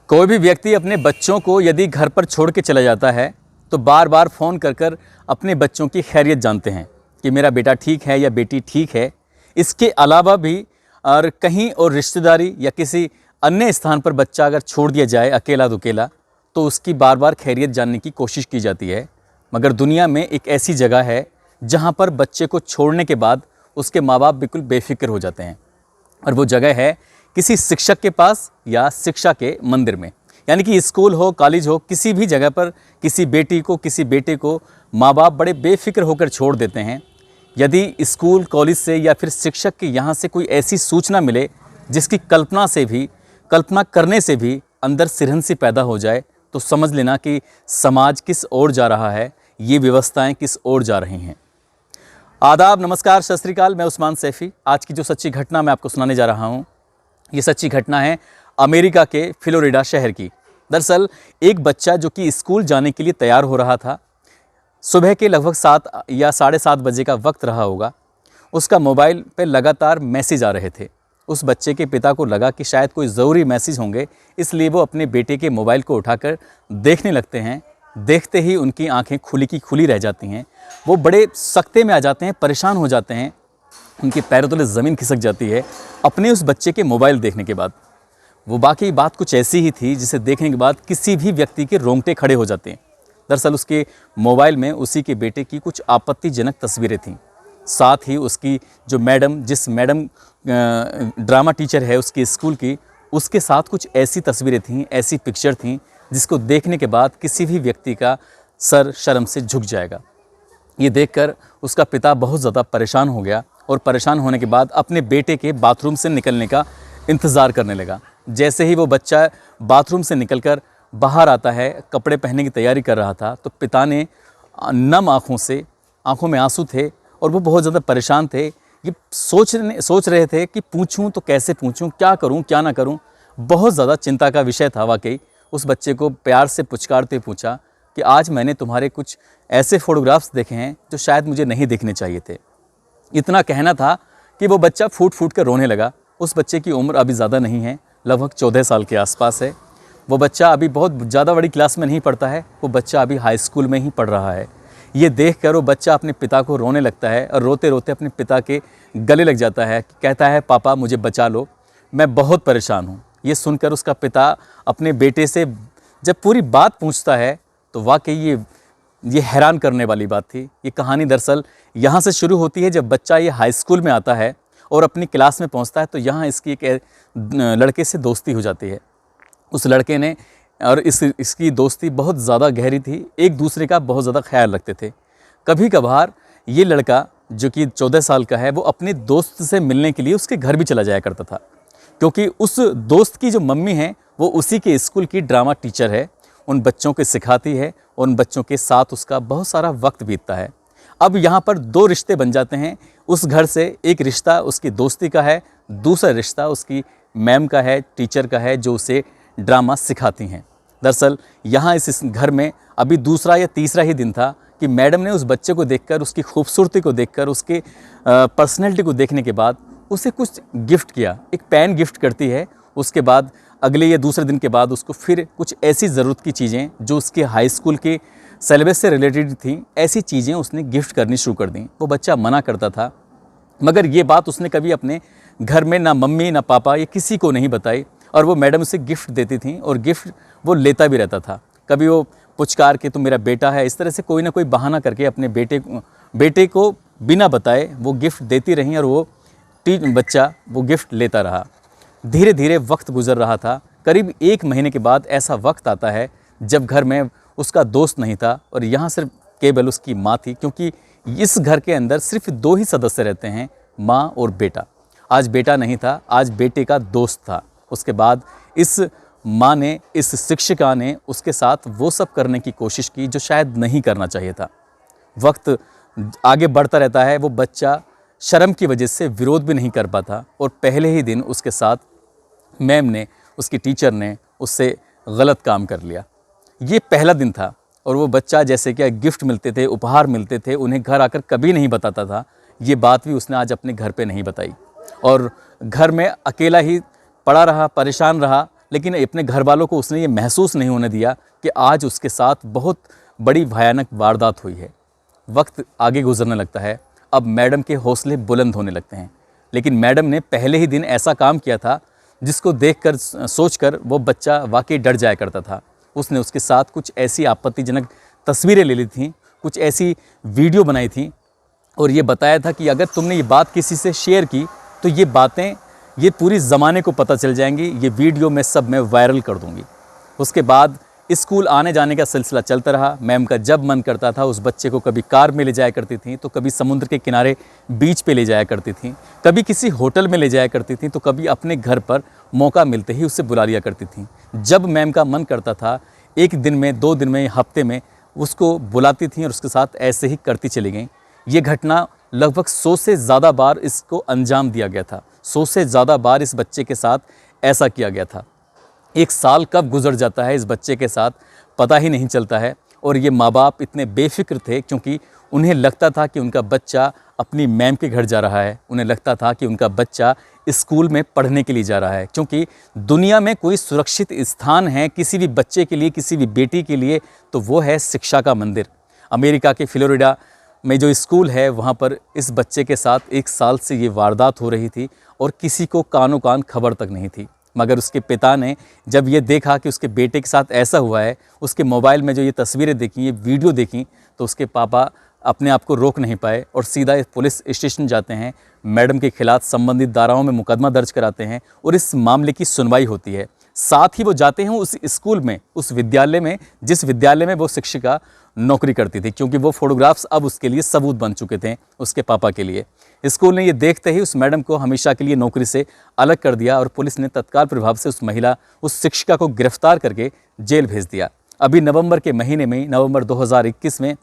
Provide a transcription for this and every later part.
कोई भी व्यक्ति अपने बच्चों को यदि घर पर छोड़ के चला जाता है तो बार बार फ़ोन कर कर अपने बच्चों की खैरियत जानते हैं कि मेरा बेटा ठीक है या बेटी ठीक है। इसके अलावा भी और कहीं और रिश्तेदारी या किसी अन्य स्थान पर बच्चा अगर छोड़ दिया जाए अकेला दुकेला तो उसकी बार बार खैरियत जानने की कोशिश की जाती है। मगर दुनिया में एक ऐसी जगह है जहाँ पर बच्चे को छोड़ने के बाद उसके माँ बाप बिल्कुल बेफिक्र हो जाते हैं, और वो जगह है किसी शिक्षक के पास या शिक्षा के मंदिर में। यानी कि स्कूल हो, कॉलेज हो, किसी भी जगह पर किसी बेटी को, किसी बेटे को माँ बाप बड़े बेफिक्र होकर छोड़ देते हैं। यदि स्कूल, कॉलेज से या फिर शिक्षक के यहाँ से कोई ऐसी सूचना मिले जिसकी कल्पना करने से भी अंदर सिरहंसी पैदा हो जाए तो समझ लेना कि समाज किस ओर जा रहा है, ये व्यवस्थाएं किस ओर जा रही हैं। आदाब, नमस्कार, सत श्री अकाल। मैं उस्मान सैफ़ी। आज की जो सच्ची घटना मैं आपको सुनाने जा रहा हूँ, ये सच्ची घटना है अमेरिका के फ्लोरिडा शहर की। दरअसल एक बच्चा जो कि स्कूल जाने के लिए तैयार हो रहा था, सुबह के लगभग 7 या 7:30 बजे का वक्त रहा होगा। उसका मोबाइल पे लगातार मैसेज आ रहे थे। उस बच्चे के पिता को लगा कि शायद कोई ज़रूरी मैसेज होंगे, इसलिए वो अपने बेटे के मोबाइल को उठाकर देखने लगते हैं। देखते ही उनकी आंखें खुली की खुली रह जाती हैं। वो बड़े सख्ते में आ जाते हैं, परेशान हो जाते हैं। उनके पैरों तले ज़मीन खिसक जाती है अपने उस बच्चे के मोबाइल देखने के बाद। वो बाकी बात कुछ ऐसी ही थी जिसे देखने के बाद किसी भी व्यक्ति के रोंगटे खड़े हो जाते हैं। दरअसल उसके मोबाइल में उसी के बेटे की कुछ आपत्तिजनक तस्वीरें थीं। साथ ही उसकी जो जिस मैडम ड्रामा टीचर है उसकी स्कूल की, उसके साथ कुछ ऐसी तस्वीरें थीं, ऐसी पिक्चर थीं जिसको देखने के बाद किसी भी व्यक्ति का सर शर्म से झुक जाएगा। ये देखकर उसका पिता बहुत ज़्यादा परेशान हो गया और परेशान होने के बाद अपने बेटे के बाथरूम से निकलने का इंतज़ार करने लगा। जैसे ही वो बच्चा बाथरूम से निकलकर बाहर आता है, कपड़े पहनने की तैयारी कर रहा था, तो पिता ने नम आँखों में आंसू थे और वो बहुत ज़्यादा परेशान थे। ये सोच रहे थे कि पूछूं तो कैसे पूछूं, क्या करूं क्या ना करूं। बहुत ज़्यादा चिंता का विषय था वाकई। उस बच्चे को प्यार से पुचकारते पूछा कि आज मैंने तुम्हारे कुछ ऐसे फ़ोटोग्राफ्स देखे हैं जो शायद मुझे नहीं देखने चाहिए थे। इतना कहना था कि वो बच्चा फूट फूट कर रोने लगा। उस बच्चे की उम्र अभी ज़्यादा नहीं है, लगभग 14 साल के आसपास है। वो बच्चा अभी बहुत ज़्यादा बड़ी क्लास में नहीं पढ़ता है, वो बच्चा अभी हाई स्कूल में ही पढ़ रहा है। ये देखकर वो बच्चा अपने पिता को रोने लगता है और रोते रोते अपने पिता के गले लग जाता है। कहता है, पापा मुझे बचा लो, मैं बहुत परेशान हूँ। ये सुनकर उसका पिता अपने बेटे से जब पूरी बात पूछता है तो वाकई ये हैरान करने वाली बात थी। ये कहानी दरअसल यहाँ से शुरू होती है जब बच्चा ये हाई स्कूल में आता है और अपनी क्लास में पहुँचता है तो यहाँ इसकी एक लड़के से दोस्ती हो जाती है। उस लड़के ने और इसकी दोस्ती बहुत ज़्यादा गहरी थी, एक दूसरे का बहुत ज़्यादा ख्याल रखते थे। कभी कभार ये लड़का जो कि 14 साल का है, वो अपने दोस्त से मिलने के लिए उसके घर भी चला जाया करता था, क्योंकि उस दोस्त की जो मम्मी है वो उसी के स्कूल की ड्रामा टीचर है। उन बच्चों को सिखाती है और उन बच्चों के साथ उसका बहुत सारा वक्त बीतता है। अब यहाँ पर 2 रिश्ते बन जाते हैं उस घर से। एक रिश्ता उसकी दोस्ती का है, दूसरा रिश्ता उसकी मैम का है, टीचर का है, जो उसे ड्रामा सिखाती हैं। दरअसल यहाँ इस घर में अभी दूसरा या तीसरा ही दिन था कि मैडम ने उस बच्चे को देखकर, उसकी खूबसूरती को देखकर, उसके पर्सनैलिटी को देखने के बाद उसे कुछ गिफ्ट किया। एक पेन गिफ्ट करती है। उसके बाद अगले या दूसरे दिन के बाद उसको फिर कुछ ऐसी ज़रूरत की चीज़ें जो उसके हाई स्कूल के सिलेबस से रिलेटेड थी, ऐसी चीज़ें उसने गिफ्ट करनी शुरू कर दी। वो बच्चा मना करता था, मगर ये बात उसने कभी अपने घर में ना मम्मी ना पापा या किसी को नहीं बताई। और वो मैडम उसे गिफ्ट देती थी और गिफ्ट वो लेता भी रहता था। कभी वो पुचकार के, तुम मेरा बेटा है, इस तरह से कोई ना कोई बहाना करके अपने बेटे को बिना बताए वो गिफ्ट देती रही और वो बच्चा वो गिफ्ट लेता रहा। धीरे धीरे वक्त गुजर रहा था। करीब 1 महीने के बाद ऐसा वक्त आता है जब घर में उसका दोस्त नहीं था और यहाँ सिर्फ केवल उसकी माँ थी, क्योंकि इस घर के अंदर सिर्फ 2 ही सदस्य रहते हैं, माँ और बेटा। आज बेटा नहीं था, आज बेटे का दोस्त था। उसके बाद इस माँ ने, इस शिक्षिका ने उसके साथ वो सब करने की कोशिश की जो शायद नहीं करना चाहिए था। वक्त आगे बढ़ता रहता है। वो बच्चा शर्म की वजह से विरोध भी नहीं कर पाता और पहले ही दिन उसके साथ मैम ने, उसकी टीचर ने उससे गलत काम कर लिया। ये पहला दिन था और वो बच्चा, जैसे कि गिफ्ट मिलते थे, उपहार मिलते थे, उन्हें घर आकर कभी नहीं बताता था। ये बात भी उसने आज अपने घर पे नहीं बताई और घर में अकेला ही पड़ा रहा, परेशान रहा। लेकिन अपने घर वालों को उसने ये महसूस नहीं होने दिया कि आज उसके साथ बहुत बड़ी भयानक वारदात हुई है। वक्त आगे गुजरने लगता है, अब मैडम के हौसले बुलंद होने लगते हैं, लेकिन मैडम ने पहले ही दिन ऐसा काम किया था जिसको देखकर सोचकर वो बच्चा वाकई डर जाया करता था। उसने उसके साथ कुछ ऐसी आपत्तिजनक तस्वीरें ले ली थीं, कुछ ऐसी वीडियो बनाई थी और ये बताया था कि अगर तुमने ये बात किसी से शेयर की तो ये बातें ये पूरी ज़माने को पता चल जाएंगी, ये वीडियो मैं सब में वायरल कर दूंगी। उसके बाद स्कूल आने जाने का सिलसिला चलता रहा। मैम का जब मन करता था उस बच्चे को कभी कार में ले जाया करती थी, तो कभी समुद्र के किनारे बीच पे ले जाया करती थी, कभी किसी होटल में ले जाया करती थी, तो कभी अपने घर पर मौका मिलते ही उससे बुला लिया करती थी। जब मैम का मन करता था, एक दिन में, 2 दिन में, हफ्ते में उसको बुलाती थी और उसके साथ ऐसे ही करती चली गई। ये घटना लगभग 100 से ज़्यादा बार इसको अंजाम दिया गया था। 100 से ज़्यादा बार इस बच्चे के साथ ऐसा किया गया था। 1 साल कब गुजर जाता है इस बच्चे के साथ पता ही नहीं चलता है। और ये माँ बाप इतने बेफिक्र थे क्योंकि उन्हें लगता था कि उनका बच्चा अपनी मैम के घर जा रहा है, उन्हें लगता था कि उनका बच्चा स्कूल में पढ़ने के लिए जा रहा है, क्योंकि दुनिया में कोई सुरक्षित स्थान है किसी भी बच्चे के लिए, किसी भी बेटी के लिए, तो वो है शिक्षा का मंदिर। अमेरिका के फ्लोरिडा में जो स्कूल है वहाँ पर इस बच्चे के साथ 1 साल से ये वारदात हो रही थी और किसी को कानो कान खबर तक नहीं थी। मगर उसके पिता ने जब ये देखा कि उसके बेटे के साथ ऐसा हुआ है, उसके मोबाइल में जो ये तस्वीरें देखी, ये वीडियो देखी, तो उसके पापा अपने आप को रोक नहीं पाए और सीधा पुलिस स्टेशन जाते हैं। मैडम के खिलाफ संबंधित धाराओं में मुकदमा दर्ज कराते हैं और इस मामले की सुनवाई होती है। साथ ही वो जाते हैं उस स्कूल में, उस विद्यालय में, जिस विद्यालय में वो शिक्षिका नौकरी करती थी, क्योंकि वो फोटोग्राफ्स अब उसके लिए सबूत बन चुके थे उसके पापा के लिए। स्कूल ने ये देखते ही उस मैडम को हमेशा के लिए नौकरी से अलग कर दिया और पुलिस ने तत्काल प्रभाव से उस शिक्षिका को गिरफ्तार करके जेल भेज दिया। अभी नवंबर के महीने में, नवंबर 2021 में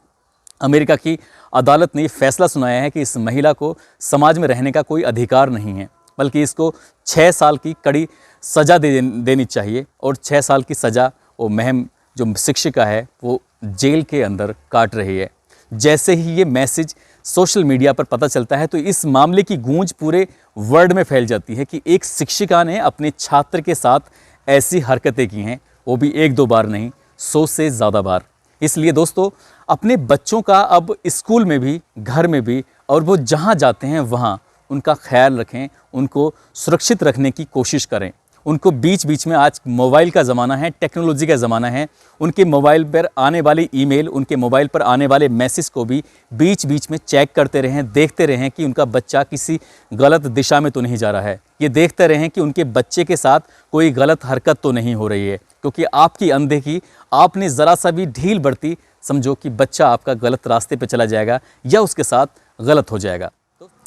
अमेरिका की अदालत ने फैसला सुनाया है कि इस महिला को समाज में रहने का कोई अधिकार नहीं है, बल्कि इसको 6 साल की कड़ी सज़ा देनी चाहिए। और 6 साल की सज़ा वो महम जो शिक्षिका है वो जेल के अंदर काट रही है। जैसे ही ये मैसेज सोशल मीडिया पर पता चलता है तो इस मामले की गूंज पूरे वर्ल्ड में फैल जाती है कि एक शिक्षिका ने अपने छात्र के साथ ऐसी हरकतें की हैं, वो भी 1-2 बार नहीं, 100 से ज़्यादा बार। इसलिए दोस्तों, अपने बच्चों का अब स्कूल में भी, घर में भी, और वो जहाँ जाते हैं वहाँ उनका ख्याल रखें, उनको सुरक्षित रखने की कोशिश करें। उनको बीच बीच में, आज मोबाइल का ज़माना है, टेक्नोलॉजी का ज़माना है, उनके मोबाइल पर आने वाली ईमेल, उनके मोबाइल पर आने वाले मैसेज को भी बीच बीच में चेक करते रहें, देखते रहें कि उनका बच्चा किसी गलत दिशा में तो नहीं जा रहा है। ये देखते रहें कि उनके बच्चे के साथ कोई गलत हरकत तो नहीं हो रही है, क्योंकि आपकी अनदेखी, आपने ज़रा सा भी ढील बरती, समझो कि बच्चा आपका गलत रास्ते पर चला जाएगा या उसके साथ गलत हो जाएगा।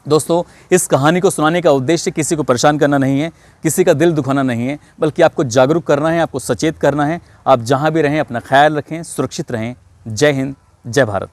दोस्तों, इस कहानी को सुनाने का उद्देश्य किसी को परेशान करना नहीं है, किसी का दिल दुखाना नहीं है, बल्कि आपको जागरूक करना है, आपको सचेत करना है। आप जहां भी रहें अपना ख्याल रखें, सुरक्षित रहें। जय हिंद, जय भारत।